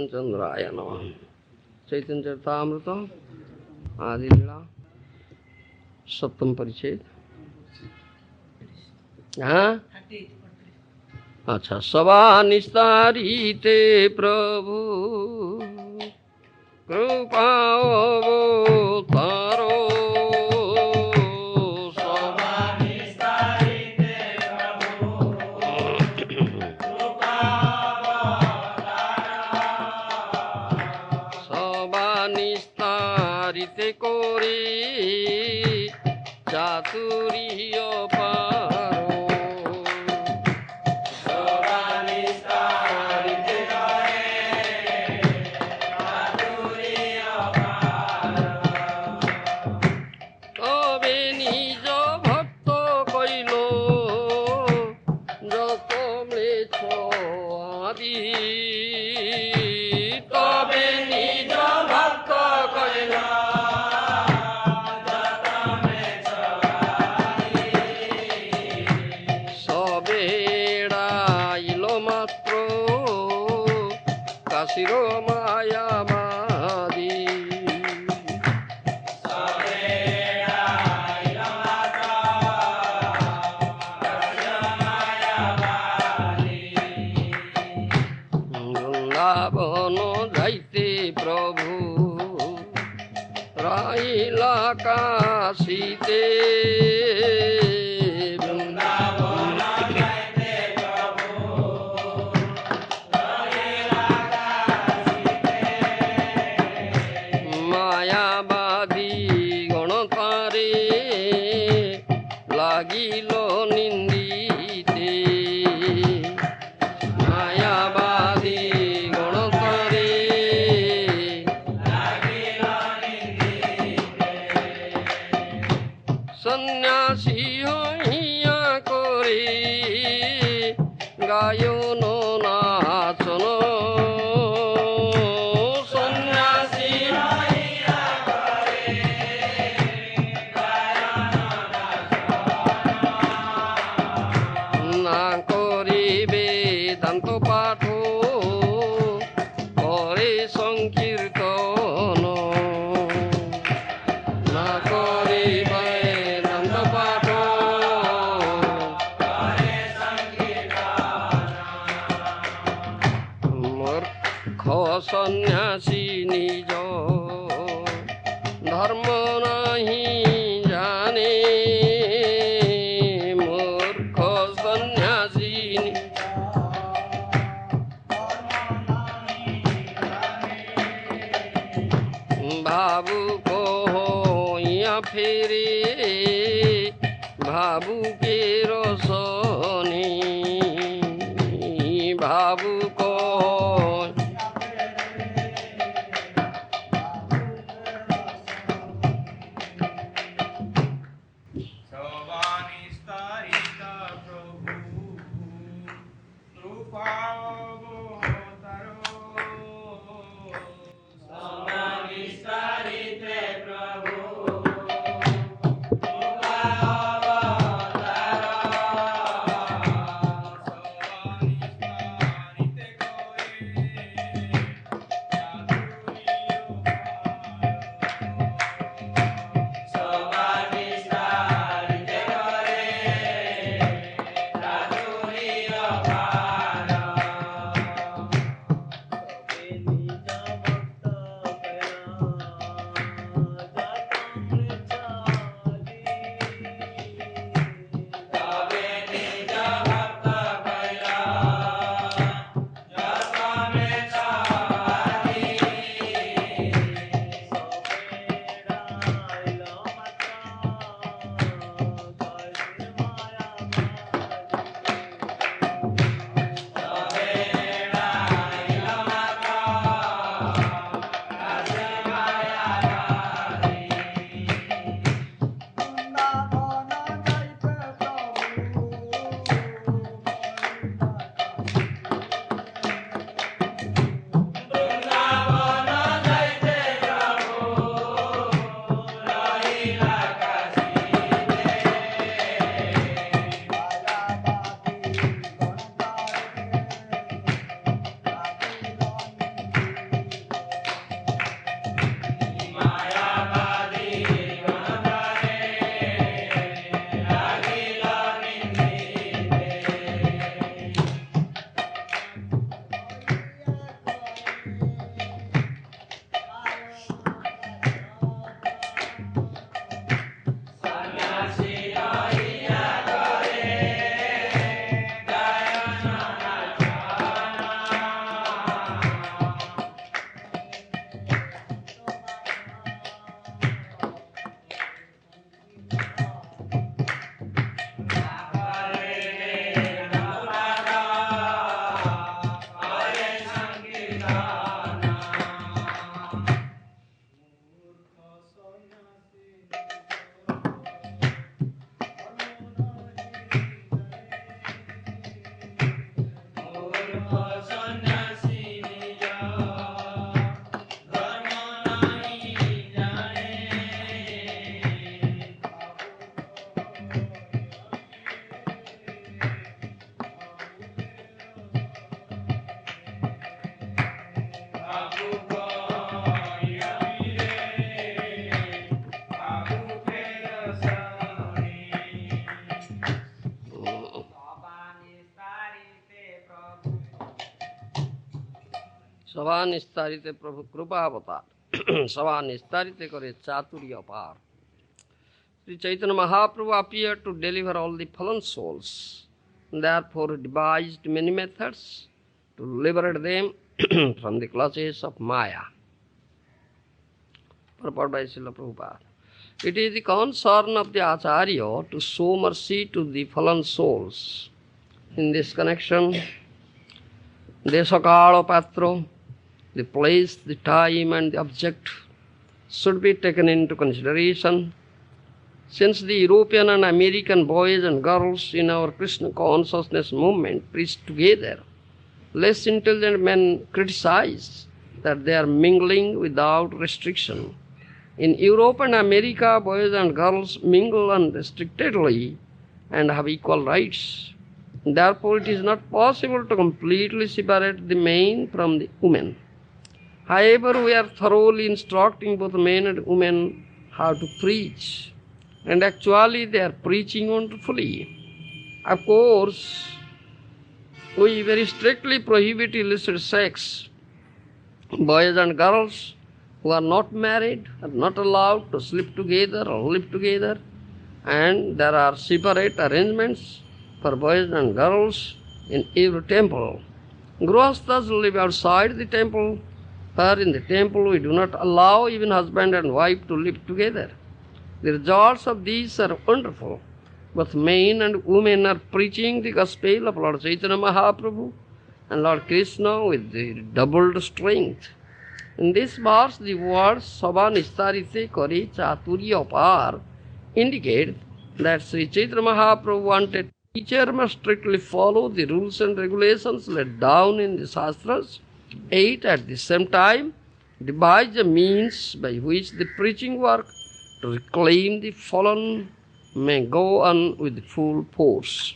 चंद्राय नमः। चैतन्य चरितामृत आदि लीला सप्तम परिच्छेद। हाँ अच्छा। सभा निस्तारिते प्रभु कृपा अवतारो। कोरी चातुर्य पारो। তবে নিজ ভক্ত কইল যত ম্লেচ্ছ আদি। তবে নিজ ভক্ত কইল কাশির মায়াবাদী। বৃন্দাবন যাইতে প্রভু রাইলা কাশিতে। লাগিল নিন্দিতে। মায়াবাদী গণতারে লাগিল নিন্দিতে। সন্ন্যাসী হইয়া করে গায়ন নাচন। সন্ন্যাসী নিজ ধর্ম নাহি জানে। মূর্খ সন্ন্যাসী ভাবুক হইয়া ফেরে ভাবুকের রসনে। ভাবুক सभा निस्तारिते प्रभु कृपा अवतार सभा निस्तारिते करे चातुर्य अपार. Sri Chaitanya Mahaprabhu appeared to deliver all the fallen souls, therefore devised many methods to liberate them from the clutches of Maya. Purport by Srila Prabhupada. It is the concern of the Acharya to show mercy to the fallen souls. In this connection, Desakala Patra, the place, the time and the object should be taken into consideration. Since the European and American boys and girls in our Krishna consciousness movement preach together, less intelligent men criticize that they are mingling without restriction. In Europe and America, boys and girls mingle unrestrictedly and have equal rights. Therefore, it is not possible to completely separate the men from the women. However, we are thoroughly instructing both men and women how to preach. And actually they are preaching wonderfully. Of course, we very strictly prohibit illicit sex. Boys and girls who are not married are not allowed to sleep together or live together. And there are separate arrangements for boys and girls in every temple. Grihasthas live outside the temple, for in the temple we do not allow even husband and wife to live together. The results of these are wonderful. Both men and women are preaching the gospel of Lord Chaitanya Mahaprabhu and Lord Krishna with the doubled strength. In this verse, the words Sabha Nistarite Kare Chaturya Apar indicate that Sri Chaitanya Mahaprabhu wanted teacher must strictly follow the rules and regulations laid down in the Shastras, yet at the same time devise a means by which the preaching work to reclaim the fallen may go on with full force.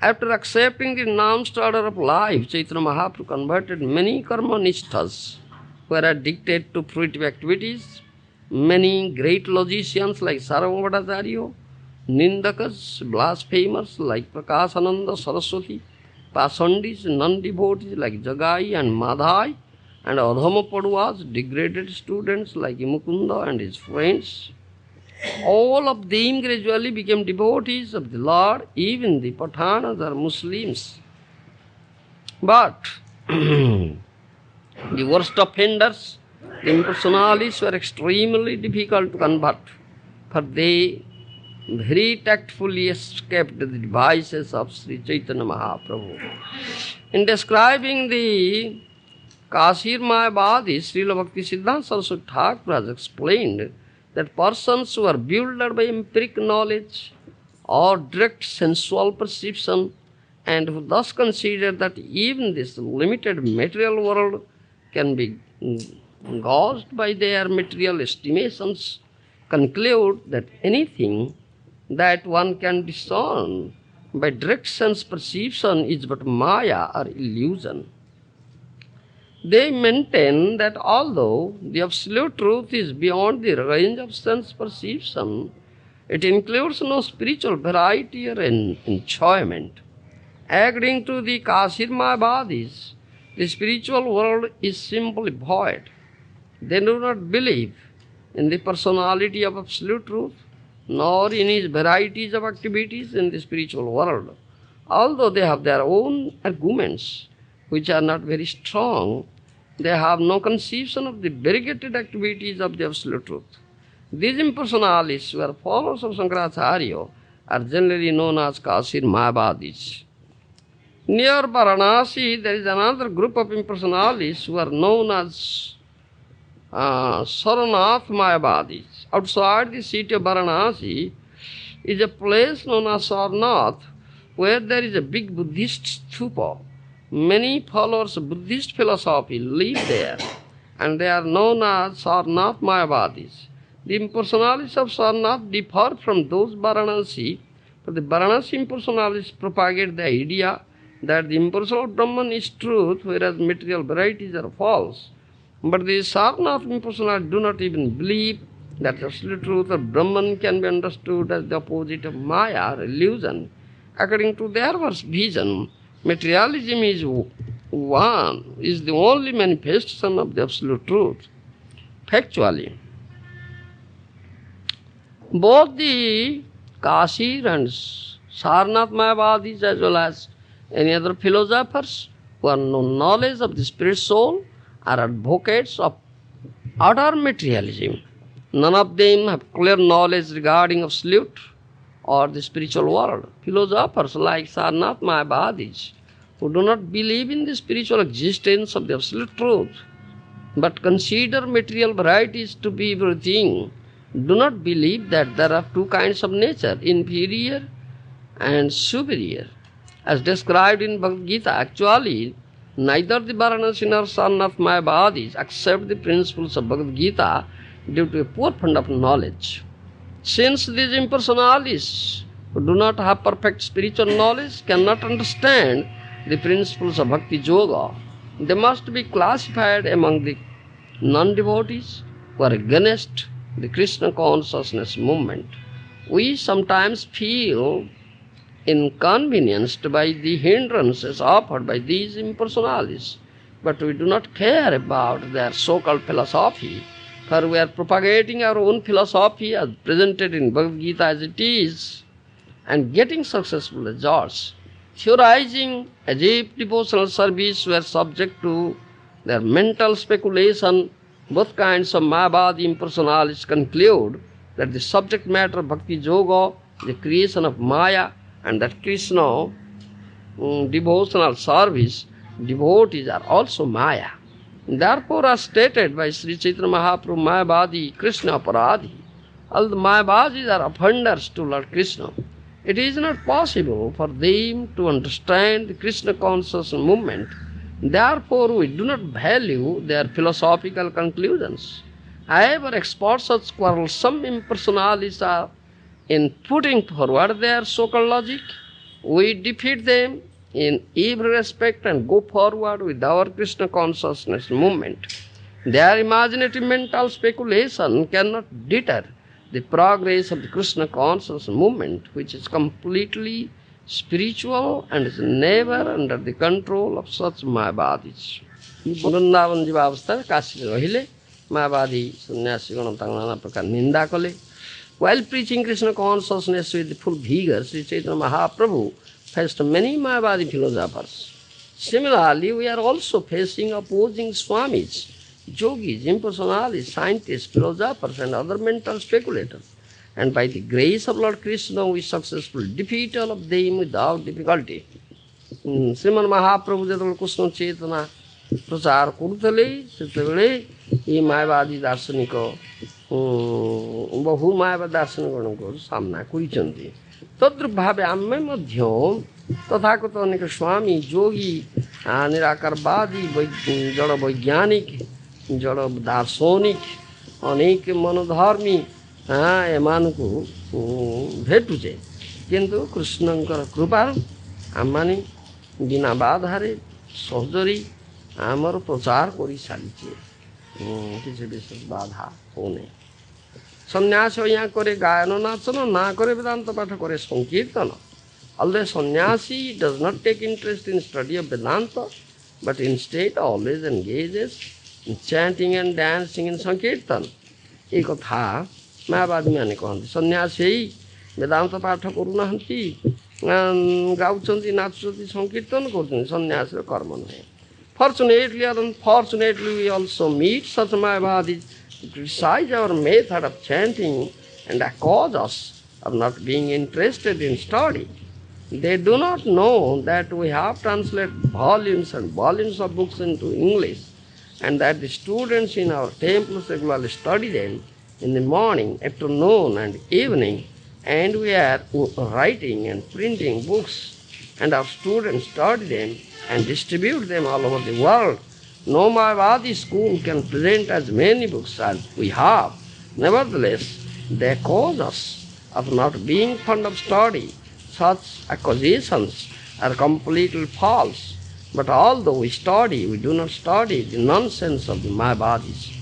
After accepting the announced order of life, Chaitanya Mahaprabhu converted many karmanishtas who were addicted to fruitive activities. Many great logicians like Sarvabhattacharya, Nindakas, blasphemers like Prakashananda Saraswati, Pasandis, non-devotees like Jagai and Madhai, and Adhama Paduas, degraded students like Mukunda and his friends. All of them gradually became devotees of the Lord, even the Pathanas or Muslims. But the worst offenders, the impersonalists, were extremely difficult to convert, for they very tactfully escaped the devices of Sri Chaitanya Mahaprabhu. In describing the Kashir Mayavadis, Srila Bhakti Siddhanta Saraswati Thakur has explained that persons who are bewildered by empiric knowledge or direct sensual perception and who thus consider that even this limited material world can be gauged by their material estimations conclude that anything that one can discern by direct sense perception is but Maya or illusion. They maintain that although the absolute truth is beyond the range of sense perception, it includes no spiritual variety or enjoyment. According to the Kashir Mayavadis, the spiritual world is simply void. They do not believe in the personality of absolute truth, nor in his varieties of activities in the spiritual world. Although they have their own arguments, which are not very strong, they have no conception of the variegated activities of the absolute truth. These impersonalists, who are followers of Shankaracharya, are generally known as Kashir Mayavadis. Near Varanasi, there is another group of impersonalists who are known as Saranath Mayavadis. Outside the city of Varanasi is a place known as Sarnath, where there is a big Buddhist stupa. Many followers of Buddhist philosophy live there, and they are known as Sarnath Mayavadis. The impersonalists of Sarnath differ from those Varanasi, but the Varanasi impersonalists propagate the idea that the impersonal Brahman is truth, whereas material varieties are false. But the Sarnath impersonalists do not even believe that absolute truth or Brahman can be understood as the opposite of Maya or illusion. According to their vision, materialism is one is the only manifestation of the absolute truth. Factually, both the Kashir and Sarnath Mayavadis as well as any other philosophers who have no knowledge of the spirit soul are advocates of utter materialism. None of them have clear knowledge regarding absolute or the spiritual world. Philosophers like Sarnath Mayavadis, who do not believe in the spiritual existence of the absolute truth, but consider material varieties to be everything, do not believe that there are two kinds of nature, inferior and superior. As described in Bhagavad Gita, actually, neither the Varanasi nor Sarnath Mayavadis accept the principles of Bhagavad Gita due to a poor fund of knowledge. Since these impersonalists who do not have perfect spiritual knowledge cannot understand the principles of Bhakti Yoga, they must be classified among the non-devotees who are against the Krishna consciousness movement. We sometimes feel inconvenienced by the hindrances offered by these impersonalists, but we do not care about their so-called philosophy, for we are propagating our own philosophy as presented in Bhagavad Gita as it is, and getting successful results. Theorizing as if devotional service were subject to their mental speculation, both kinds of Mayavadi impersonalists conclude that the subject matter of Bhakti Yoga is the creation of Maya, and that Krishna devotional service devotees are also Maya. Therefore, as stated by Sri Chaitanya Mahaprabhu, Mayavadi Krishna Aparadhi, all the Mayavadis are offenders to Lord Krishna. It is not possible for them to understand the Krishna conscious movement. Therefore, we do not value their philosophical conclusions. However, experts such quarrelsome impersonalists are in putting forward their so-called logic, we defeat them in every respect and go forward with our Krishna consciousness movement. Their imaginative mental speculation cannot deter the progress of the Krishna consciousness movement, which is completely spiritual and is never under the control of such Mayavadis. Vrindavan जीवा अवस्था काशी रहिले मायावादी सन्यासीगण नाना प्रकार निंदा कले. While preaching Krishna consciousness with full vigor, Sri Chaitanya Mahaprabhu faced many Mayavadi philosophers. Similarly, we are also facing opposing Swamis, yogis, impersonalists, scientists, philosophers and other mental speculators. And by the grace of Lord Krishna, we successfully defeat all of them without difficulty. Srimad Mahaprabhu ଯେତେବେଳେ କୃଷ୍ଣ ଚେତନା ପ୍ରଚାର କରୁଥିଲେ ସେତେବେଳେ ଏ ମାୟାବାଦୀ ଦାର୍ଶନିକ ବହୁ ମାୟାବାଦୀ ଦାର୍ଶନିକଙ୍କ ସାମ୍ନା କରିଛନ୍ତି. ତଦ୍ରୂପ ଭାବେ ଆମେ ମଧ୍ୟ ତଥାଗତ ଅନେକ ସ୍ୱାମୀ ଯୋଗୀ ନିରାକାରବାଦୀ ଜଡ଼ ବୈଜ୍ଞାନିକ ଜଡ଼ ଦାର୍ଶନିକ ଅନେକ ମନୋଧର୍ମୀ ଏମାନଙ୍କୁ ଭେଟୁଛେ, କିନ୍ତୁ କୃଷ୍ଣଙ୍କର କୃପାରୁ ଆମମାନେ ବିନା ବାଧାରେ ସହଜରେ ଆମର ପ୍ରଚାର କରିସାରିଛେ, କିଛି ବିଶେଷ ବାଧା ହେଉନି. ସନ୍ନ୍ୟାସ यहाँ करे गायन नाचन, ना करे वेदांत पाठ करे संकीर्तन. Although sannyasi does not take interest in study of Vedanta, but instead always engages in chanting and dancing in sankirtan. ये कथा मायावादी मैंने कहते सन्यासी वेदांत पाठ करूनाहांती गाउचंती नाचुचंती संकीर्तन करुचंती सन्यासी कर्म नुहे. Fortunately or unfortunately, we also meet such Mayavadis who criticize our method of chanting and accuse us of not being interested in study. They do not know that we have translated volumes and volumes of books into English, and that the students in our temples regularly study them in the morning, afternoon and evening, and we are writing and printing books, and our students study them and distribute them all over the world. No Mayavadi school can present as many books as we have. Nevertheless, they accuse us of not being fond of study. Such accusations are completely false. But although we study, we do not study the nonsense of the Mayavadis.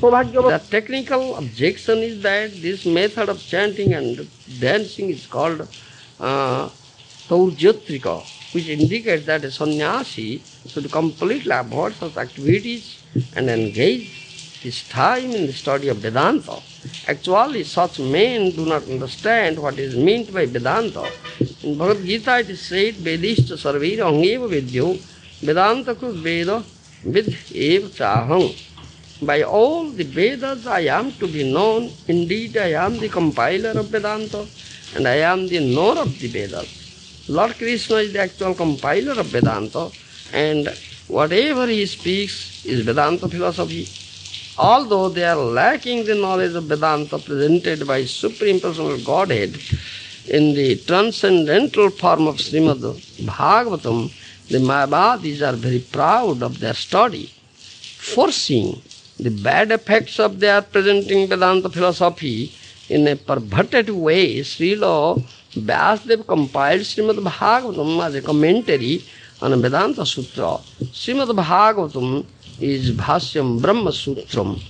The technical objection is that this method of chanting and dancing is called Taurjatrika, which indicates that a sannyasi should completely avoid such activities and engage his time in the study of Vedanta. Actually, such men do not understand what is meant by Vedanta. In Bhagavad Gita it is said, Vedishta sarvir angeva vidyo Vedanta kus veda vid eva chaham. By all the Vedas I am to be known. Indeed, I am the compiler of Vedanta and I am the knower of the Vedas. Lord Krishna is the actual compiler of Vedanta, and whatever he speaks is Vedanta philosophy. Although they are lacking the knowledge of Vedanta presented by Supreme Personal Godhead in the transcendental form of Srimad Bhagavatam, the Mayavadis are very proud of their study. Foreseeing the bad effects of their presenting Vedanta philosophy in a perverted way, Srila Vyasadeva compiled Srimad Bhagavatam as a commentary on Vedanta Sutra. Srimad Bhagavatam is Bhasyam Brahma Sutram.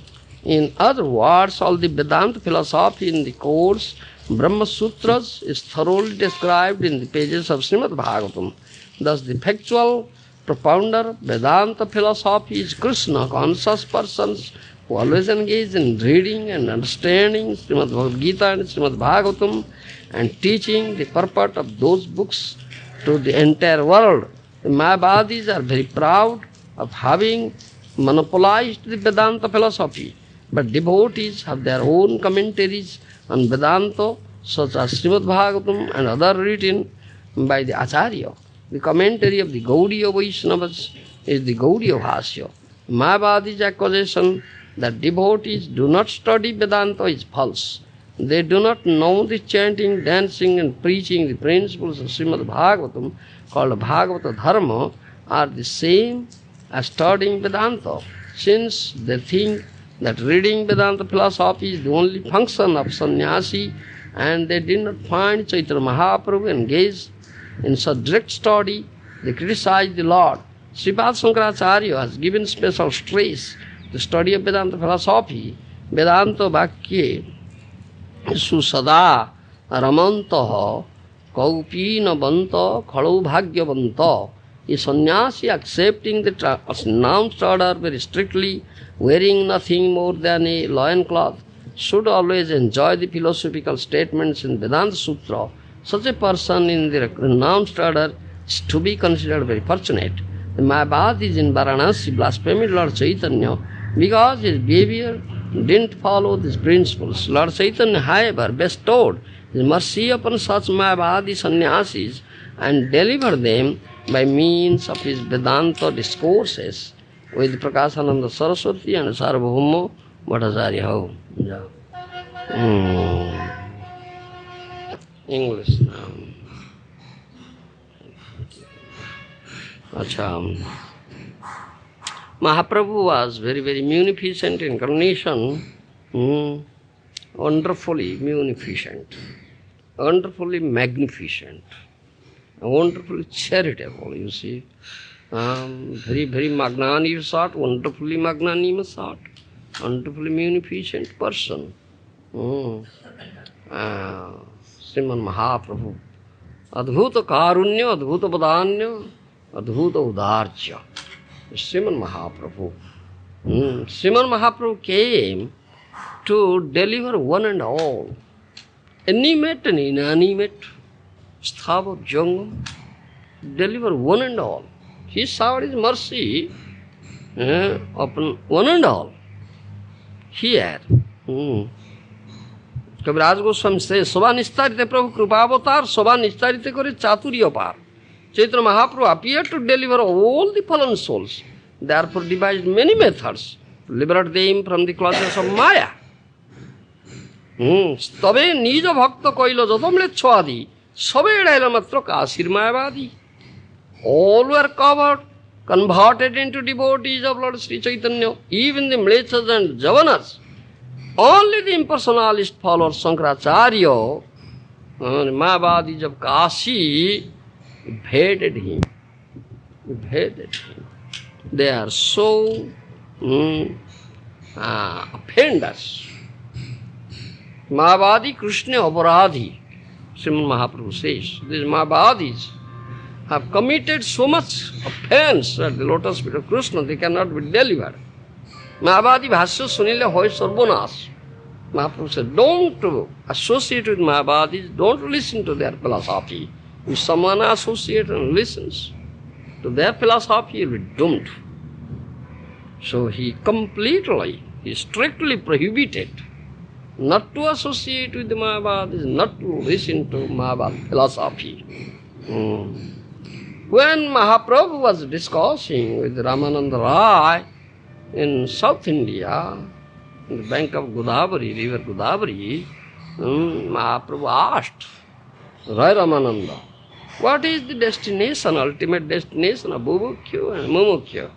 In other words, all the Vedanta philosophy in the course Brahma Sutras is thoroughly described in the pages of Srimad Bhagavatam. Thus, the factual propounder of Vedanta philosophy is Krishna, conscious persons who always engage in reading and understanding Srimad Bhagavad Gita and Srimad Bhagavatam and teaching the purport of those books to the entire world. The Mayavadis are very proud of having monopolized the Vedanta philosophy, but devotees have their own commentaries on Vedanta, such as Srimad Bhagavatam and other written by the Acharya. The commentary of the Gaudiya Vaishnavas is the Gaudiya Bhashya. Mayavadis' accusation that devotees do not study Vedanta is false. They do not know the chanting, dancing and preaching the principles of Srimad Bhagavatam, called Bhagavata Dharma, are the same as studying Vedanta, since they think that reading Vedanta philosophy is the only function of sannyasi, and they did not find Chaitanya Mahaprabhu engaged in such direct study. They criticize the Lord. Sripad Shankaracharya has given special stress to study of Vedanta philosophy. Vedanta Bhakye Susada Ramantaha Kaupina Banta Khalau Bhagyavanta. A sannyasi accepting the announced order very strictly, wearing nothing more than a loincloth, should always enjoy the philosophical statements in Vedanta Sutra. Such a person in the announced order is to be considered very fortunate. The Mayavadis in Varanasi blasphemed Lord Chaitanya because his behavior didn't follow these principles. Lord Chaitanya, however, bestowed his mercy upon such Mayavadi sannyasis and delivered them by means of his Vedanta discourses with Prakashananda Saraswati and Sarvabhauma Bhattacharya. English now. Mahaprabhu was very, very munificent incarnation, wonderfully munificent, wonderfully magnificent, wonderfully charitable, you see. Very, very magnanimous sort, wonderfully magnanimous sort, wonderfully munificent person. Srimad Mahaprabhu. Adbhuta Karunya, Adbhuta Vadanya, Adbhuta Udarcha. Srimad Mahaprabhu. Srimad Mahaprabhu came to deliver one and all, animate and inanimate, Sthavat Jangam, deliver one and all. He showered his mercy upon one and all. Here. कविराज गोस्वामी से शोभा निस्तारित प्रभु कृपावतार शोभा निस्तारित करे चातुर्य पार. Chaitanya Mahaprabhu appeared to deliver all the fallen souls, therefore devised many methods to liberate them from the clutches of Maya. তবে নিজ ভক্ত কইল যত ম্লেচ্ছ আদি সবে এড়াইল মাত্র কাশীর মায়াবাদী. All were covered, converted into devotees of Lord Sri Chaitanya, even the mlechas and javanas. Only the impersonalist followers Shankaracharya, Mayavadis of Kashi, hated him. They are so offenders. Mayavadi Krishna Aparadhi, Srimad Mahaprabhu says. These Mayavadis have committed so much offense at the lotus feet of Krishna, they cannot be delivered. Mayavadi Bhashya Sunile Hoy Sarvanas. Mahaprabhu said, don't associate with Mayavadis, don't listen to their philosophy. If someone associates and listens to their philosophy, he will be doomed. So he strictly prohibited not to associate with the Mayavadis, not to listen to Mayavad philosophy. When Mahaprabhu was discussing with Ramananda Rai in South India, in the bank of Godavari, river Godavari, Mahaprabhu asked Rai Ramananda, what is the destination, ultimate destination of Bubukyu and Mumukyu?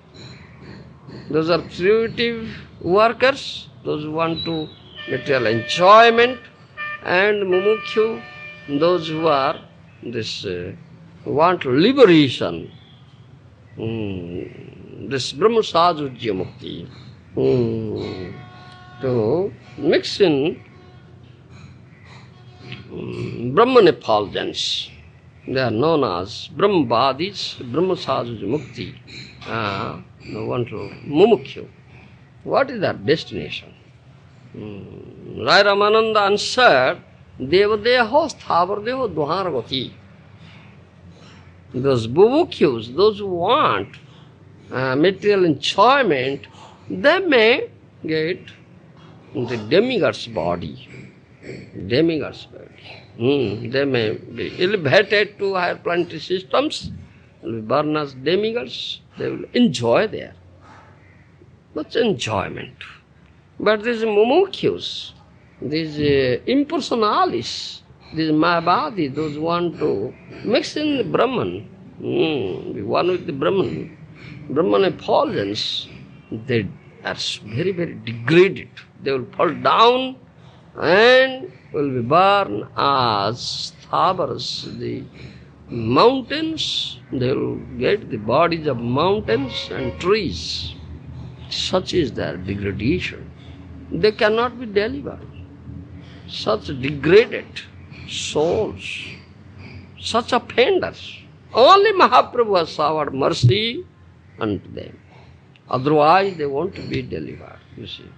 Those are primitive workers, those who want to material enjoyment, and Mumukyu, those who are want liberation. This Brahma Sajujya Mukti. To mix in Brahman effulgence. They are known as Brahmavadis, Brahma Sajujya Mukti. No one to Mumukyu. What is their destination? Rai Ramananda answered, Devadeho Sthavardeho Dharagati. Those Bubukyus, those who want material enjoyment, they may get the demigod's body. Demigod's body. They may be elevated to higher planetary systems, will be born as demigods, they will enjoy there. Much enjoyment. But these mumukyus, these impersonalis, these Mayavadis, those who want to mix in the Brahman, be one with the Brahman effulgence, they are very, very degraded. They will fall down and will be born as thavars, the mountains. They will get the bodies of mountains and trees. Such is their degradation. They cannot be delivered. Such degraded souls, such offenders. Only Mahaprabhu has showered mercy unto them. Otherwise, they won't be delivered, you see.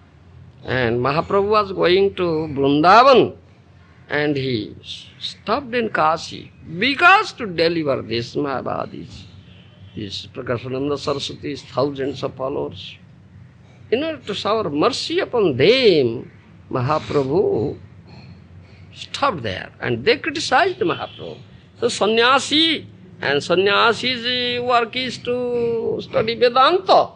And Mahaprabhu was going to Vrindavan and he stopped in Kashi because to deliver these Mayavadis, his Prakashananda Saraswati's thousands of followers. In order to shower mercy upon them, Mahaprabhu stopped there and they criticized Mahaprabhu. So sannyasi, and sannyasi's work is to study Vedanta.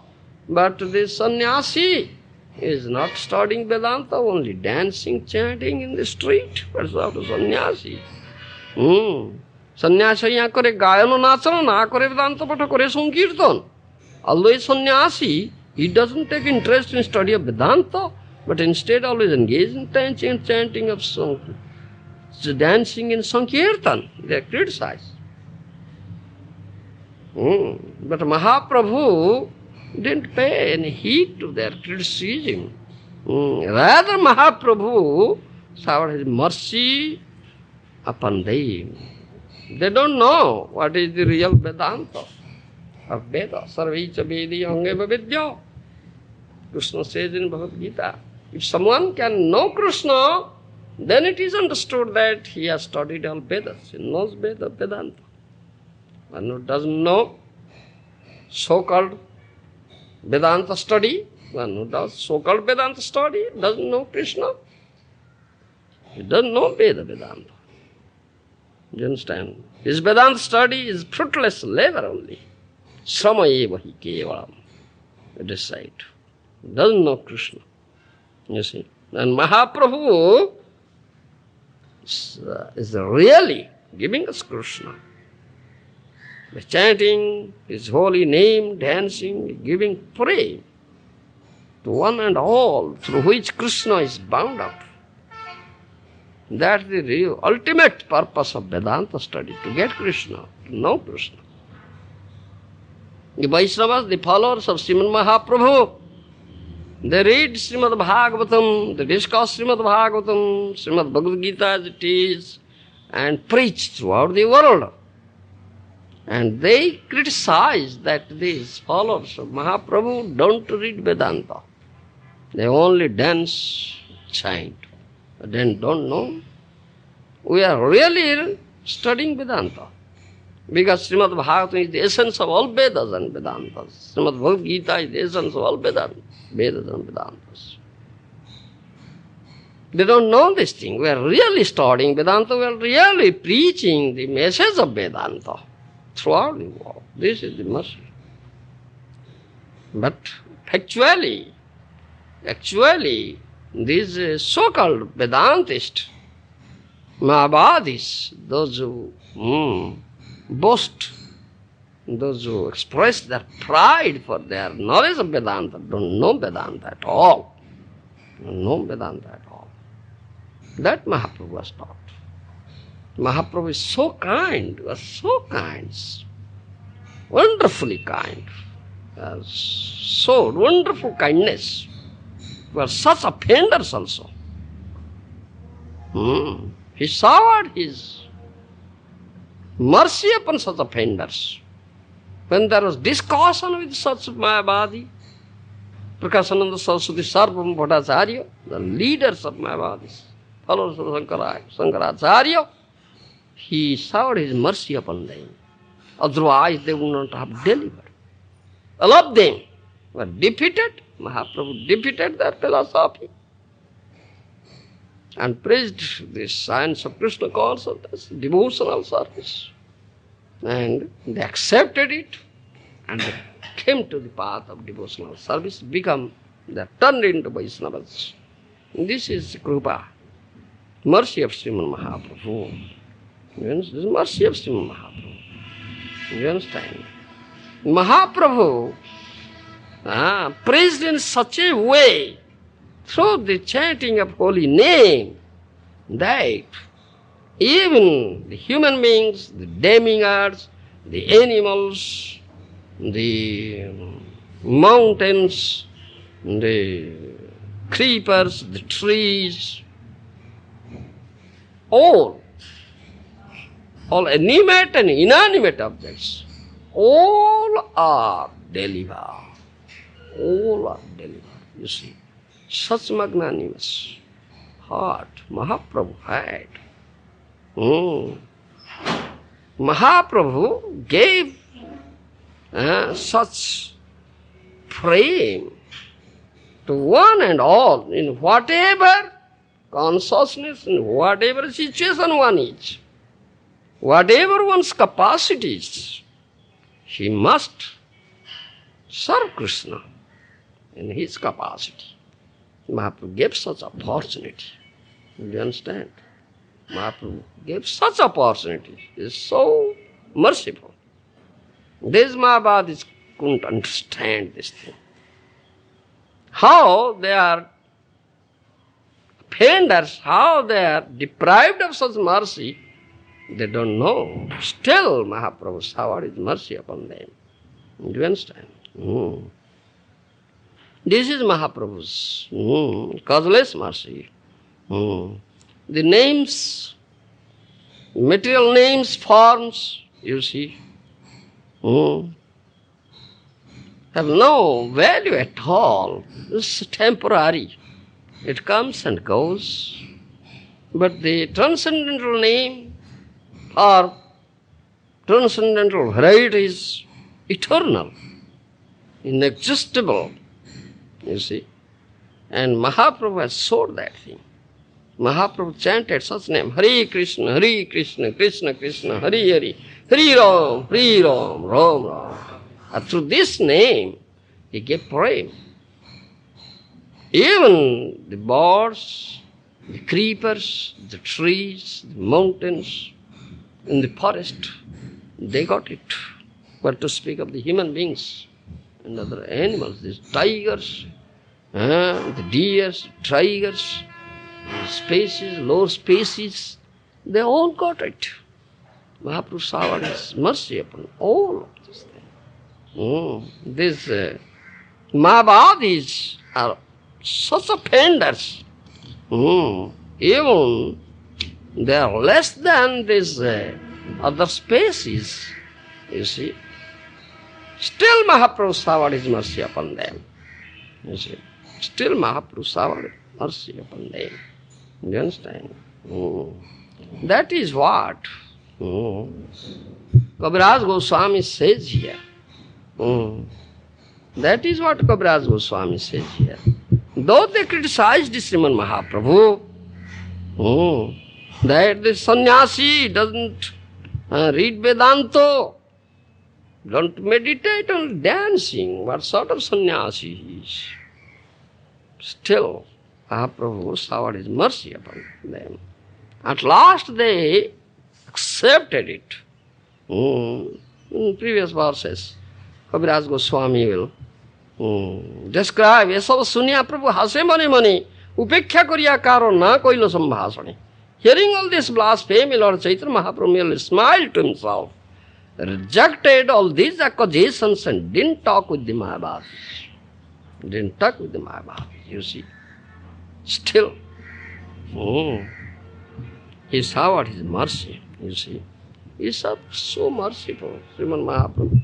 But this sannyasi is not studying Vedanta, only dancing, chanting in the street. That's not a sannyasi. Sannyasi यहाँ करे गायन नाचन, ना करे Vedanta पाठ करे संकीर्तन. Although a sannyasi, he doesn't take interest in study of Vedanta, but instead always engage in dancing and chanting of song, dancing in Sankirtan. They are criticized. But Mahaprabhu didn't pay any heed to their criticism. Rather, Mahaprabhu showered his mercy upon them. They don't know what is the real Vedanta of Veda. Sarvecha Vedi Angeva Vidya. Krishna says in Bhagavad Gita, if someone can know Krishna, then it is understood that he has studied all Vedas. He knows Vedanta. One who doesn't know so-called Vedanta study, one who does so-called Vedanta study, doesn't know Krishna. He doesn't know Vedanta. You understand? His Vedanta study is fruitless labor only. Srama eva hi kevalam. It is said. He doesn't know Krishna. You see? And Mahaprabhu is really giving us Krishna. By chanting his holy name, dancing, giving praise to one and all through which Krishna is bound up. That's the real ultimate purpose of Vedanta study, to get Krishna, to know Krishna. The Vaishnavas, the followers of Srimad Mahaprabhu, they read Srimad Bhagavatam, they discuss Srimad Bhagavatam, Srimad Bhagavad Gita as it is, and preach throughout the world. And they criticize that these followers of Mahaprabhu don't read Vedanta. They only dance, chant. Then don't know. We are really studying Vedanta. Because Srimad Bhagavatam is the essence of all Vedas and Vedantas. Srimad Bhagavad Gita is the essence of all Vedas and Vedantas. They don't know this thing. We are really studying Vedanta. We are really preaching the message of Vedanta throughout the world. This is the mercy. But actually, these so-called Vedantists, Mayavadis, those who boast, those who express their pride for their knowledge of Vedanta, don't know Vedanta at all. Don't know Vedanta at all. That Mahaprabhu was taught. Mahaprabhu is so kind, was so kind, wonderfully kind, so wonderful kindness. Were such offenders also. He showered his mercy upon such offenders. When there was discussion with such Mayavadi, Prakashananda Saraswati Sarvam Bhattacharya, the leaders of Mayavadis, followers of Shankaracharya, he showered his mercy upon them. Otherwise they would not have delivered. All of them were defeated. Mahaprabhu defeated their philosophy and praised the science of Krishna consciousness, devotional service. And they accepted it and they came to the path of devotional service, they turned into Vaishnavas. This is Krupa, mercy of Srimad Mahaprabhu. This is mercy of Srimad Mahaprabhu. You understand? Mahaprabhu praised in such a way through the chanting of holy name that even the human beings, the demigods, the animals, the mountains, the creepers, the trees, all animate and inanimate objects, all are delivered. All are delivered, you see. Such magnanimous heart Mahaprabhu had. Mahaprabhu gave such frame to one and all in whatever consciousness, in whatever situation one is, whatever one's capacities, he must serve Krishna in his capacity. Mahaprabhu gave such opportunity. Do you understand? Mahaprabhu gave such opportunity. He is so merciful. These Mayavadis couldn't understand this thing. How they are offenders, how they are deprived of such mercy, they don't know. Still Mahaprabhu showered his mercy upon them. Do you understand? This is Mahaprabhu's causeless mercy. The names, material names, forms, you see, have no value at all. It's temporary. It comes and goes. But the transcendental name or transcendental variety is eternal, inexhaustible, you see. And Mahaprabhu has showed that thing. Mahaprabhu chanted such name, Hare Krishna, Krishna Krishna, Hare Hare, Hare Ram, Ram Ram. And through this name, he gave praying. Even the birds, the creepers, the trees, the mountains, in the forest, they got it. But to speak of the human beings and other animals, these tigers, the deers, tigers, the species, lower species, they all got it. Mahaprabhu showered his mercy upon all of these things. These Mayavadis are such offenders. Even they are less than these other species you see. Still Mahaprabhu showered his mercy upon them. You see. Still Mahaprabhu showered mercy upon them. You understand? That is what Kaviraj Goswami says here. That is what Kaviraj Goswami says here. Though they criticized Srimad Mahaprabhu, that the sannyasi doesn't read Vedanta, don't meditate on dancing, what sort of sannyasi he is. Still, Mahaprabhu showered his mercy upon them. At last they accepted it. In previous verses, Kaviraj Goswami will describe, Esava sunya Prabhu hase mane mane, upekkha kariya karo na koilo sambhasane. Hearing all this blasphemy, Lord Chaitanya Mahaprabhu merely smiled to himself, rejected all these accusations and didn't talk with the Mayavadis. Didn't talk with the Mayavadis, you see. Still, he showered his mercy, you see. He is so merciful, Srimad Mahaprabhu.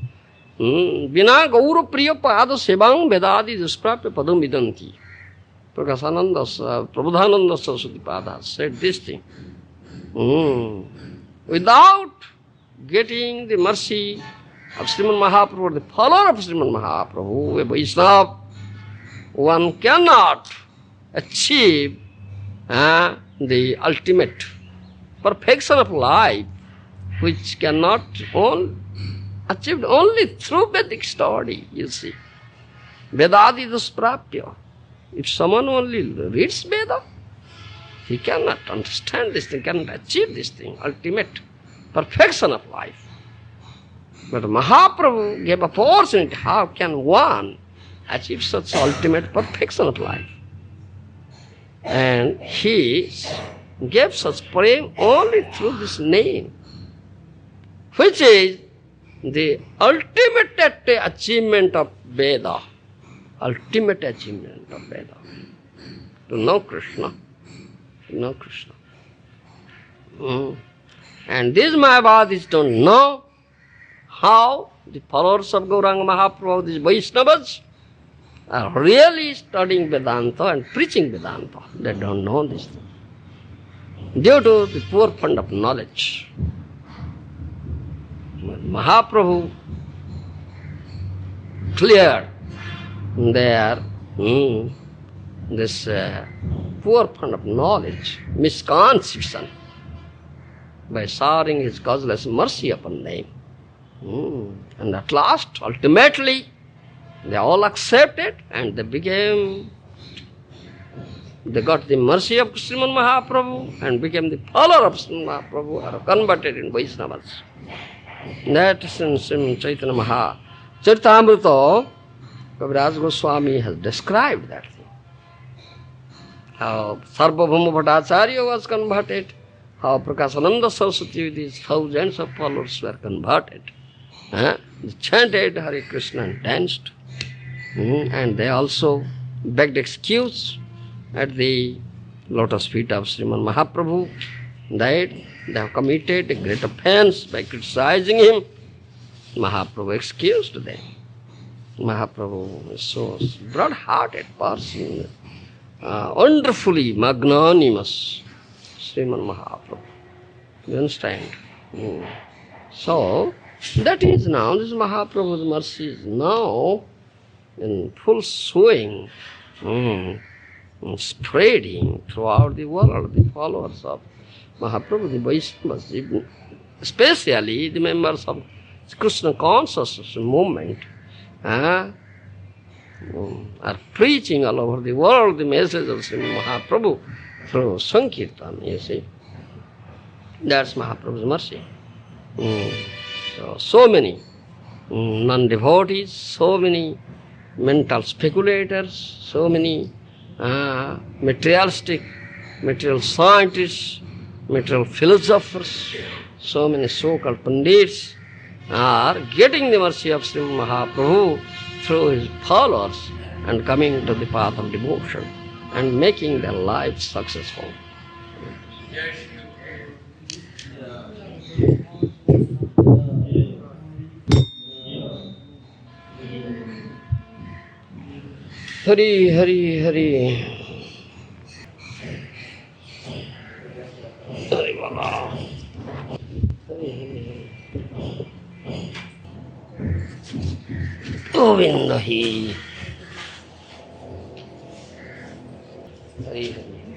Vina Gour priya pada sevang vedadi dusprapya padam vidanti. Prakasananda, Prabodhananda Saraswati Pada said this thing. Without getting the mercy of Srimad Mahaprabhu, the follower of Srimad Mahaprabhu, a Vaishnava, one cannot achieve the ultimate perfection of life, which cannot achieved only through Vedic study, you see. Vedadi dusprapya. If someone only reads Veda, he cannot understand this thing, cannot achieve this thing, ultimate perfection of life. But Mahaprabhu gave opportunity, how can one achieve such ultimate perfection of life? And he gave such prem only through this name, which is the ultimate achievement of Veda. Ultimate achievement of Veda. To know Krishna. To know Krishna. And these Mayavadis don't know how the followers of Gauranga Mahaprabhu, these Vaishnavas, are really studying Vedanta and preaching Vedanta. They don't know this thing. Due to the poor fund of knowledge. Mahaprabhu cleared their this poor fund of knowledge, misconception, by showering his causeless mercy upon them. And at last, ultimately, they all accepted and they got the mercy of Srimad Mahaprabhu and became the follower of Srimad Mahaprabhu, or converted in Vaishnavas. That is in Srimad Chaitanya Charitamrita, Kaviraj Goswami has described that thing. How Sarvabhauma Bhattacharya was converted, how Prakasananda Saraswati with his thousands of followers were converted. They chanted Hare Krishna and danced. And they also begged excuse at the lotus feet of Srimad Mahaprabhu that they have committed a great offense by criticizing him. Mahaprabhu excused them. Mahaprabhu is so broad-hearted person, wonderfully magnanimous, Srimad Mahaprabhu. You understand? So, that is now, this Mahaprabhu's mercy is now in full swing, spreading throughout the world, the followers of Mahaprabhu, the Vaishnavas, especially the members of Krishna consciousness movement, are preaching all over the world the message of Srimad Mahaprabhu through Sankirtan, you see. That's Mahaprabhu's mercy. So many non-devotees, so many mental speculators, so many materialistic, material scientists, material philosophers, so many so-called pandits are getting the mercy of Srimad Mahaprabhu through his followers and coming to the path of devotion and making their lives successful. Hari Hari Hari. Hari Baba. Hari Hari. Govinda Hari. Hari Hari.